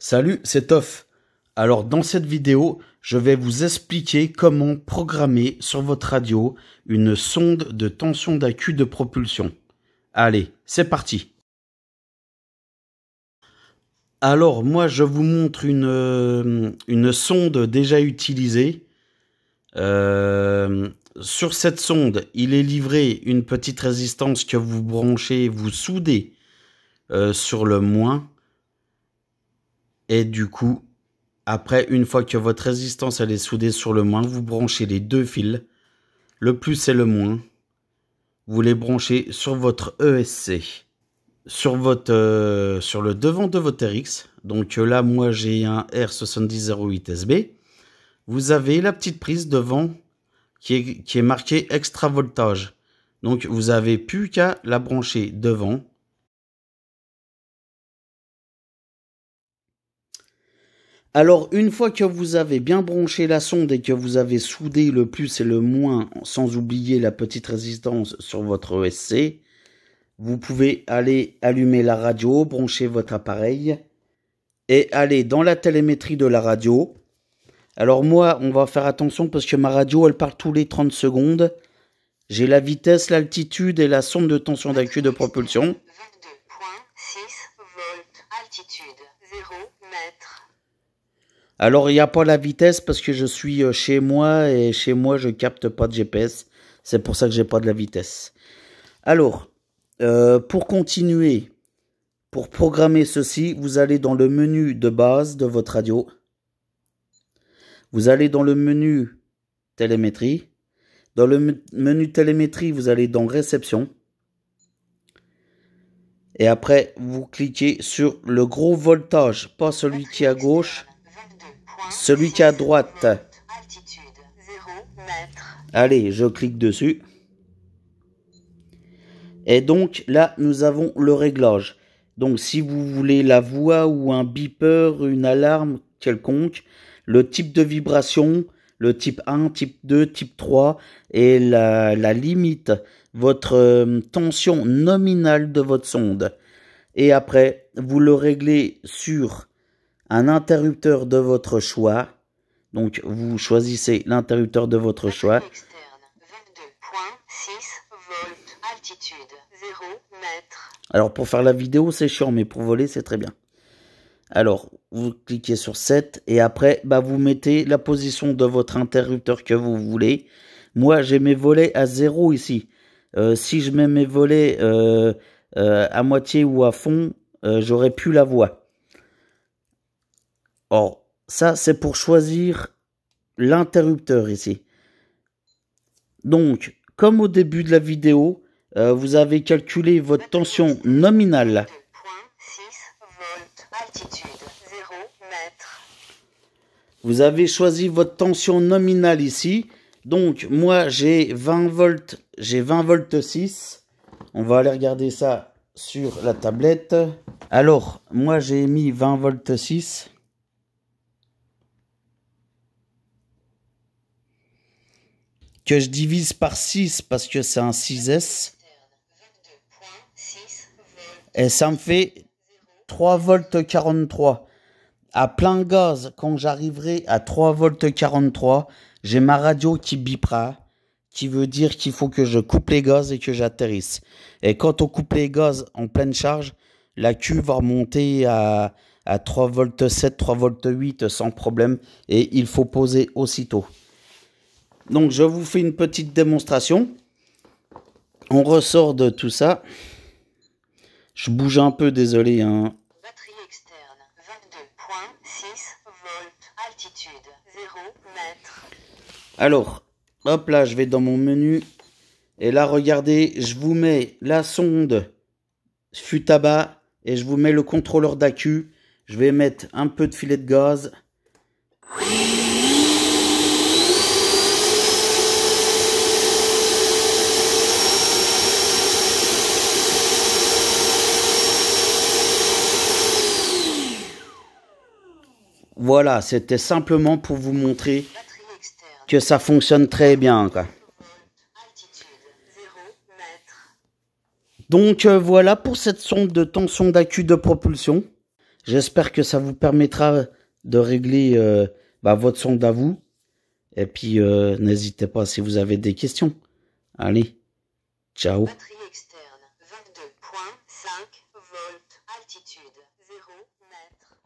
Salut, c'est Toff. Alors dans cette vidéo, je vais vous expliquer comment programmer sur votre radio une sonde de tension d'accu de propulsion. Allez, c'est parti. Alors moi je vous montre une sonde déjà utilisée. Sur cette sonde, il est livré une petite résistance que vous branchez, vous soudez sur le moins. Et du coup, après, une fois que votre résistance elle est soudée sur le moins, vous branchez les deux fils, le plus et le moins. Vous les branchez sur votre ESC, sur le devant de votre RX. Donc là, moi j'ai un R7008SB. Vous avez la petite prise devant qui est marquée extra voltage. Donc vous avez plus qu'à la brancher devant. Alors, une fois que vous avez bien branché la sonde et que vous avez soudé le plus et le moins, sans oublier la petite résistance sur votre ESC, vous pouvez aller allumer la radio, brancher votre appareil et aller dans la télémétrie de la radio. Alors moi, on va faire attention parce que ma radio, elle part tous les 30 secondes. J'ai la vitesse, l'altitude et la sonde de tension d'accu de propulsion. 22.6 volts, altitude 0 mètres. Alors, il n'y a pas la vitesse parce que je suis chez moi et chez moi, je capte pas de GPS. C'est pour ça que j'ai pas de la vitesse. Alors, pour continuer, pour programmer ceci, vous allez dans le menu de base de votre radio. Vous allez dans le menu télémétrie. Dans le menu télémétrie, vous allez dans réception. Et après, vous cliquez sur le gros voltage, pas celui qui est à gauche. Celui qui est à droite. Altitude 0 mètres. Allez, je clique dessus. Et donc là, nous avons le réglage. Donc si vous voulez la voix ou un beeper, une alarme quelconque, le type de vibration, le type 1, type 2, type 3 et la limite, votre tension nominale de votre sonde. Et après, vous le réglez sur un interrupteur de votre choix. Donc, vous choisissez l'interrupteur de votre choix. Externe 22.6 volts, altitude 0 mètres. Alors, pour faire la vidéo, c'est chiant, mais pour voler, c'est très bien. Alors, vous cliquez sur 7 et après, vous mettez la position de votre interrupteur que vous voulez. Moi, j'ai mes volets à 0 ici. Si je mets mes volets à moitié ou à fond, j'aurai plus la voix. Or, ça, c'est pour choisir l'interrupteur ici. Donc, comme au début de la vidéo, vous avez calculé votre tension nominale. 2.6 volts, altitude 0 mètres. Vous avez choisi votre tension nominale ici. Donc, moi, j'ai 20 volts 6. On va aller regarder ça sur la tablette. Alors, moi, j'ai mis 20 volts 6. Que je divise par 6 parce que c'est un 6S. Et ça me fait 3 volts 43. À plein gaz, quand j'arriverai à 3 volts 43, j'ai ma radio qui bipera, qui veut dire qu'il faut que je coupe les gaz et que j'atterrisse. Et quand on coupe les gaz en pleine charge, la Q va remonter à 3 volts 7, 3 volts 8 sans problème. Et il faut poser aussitôt. Donc, je vous fais une petite démonstration. On ressort de tout ça. Je bouge un peu, désolé. Hein. Batterie externe 22.6 volts, altitude 0 mètres. Alors, hop là, je vais dans mon menu. Et là, regardez, je vous mets la sonde fut à bas et je vous mets le contrôleur d'accu. Je vais mettre un peu de filet de gaz. Voilà, c'était simplement pour vous montrer Batterie externe que ça fonctionne très bien, quoi. altitude 0 mètres. Donc voilà pour cette sonde de tension d'accu de propulsion. J'espère que ça vous permettra de régler votre sonde à vous. Et puis, n'hésitez pas si vous avez des questions. Allez, ciao. Batterie externe 22.5 volts. Altitude 0 mètres.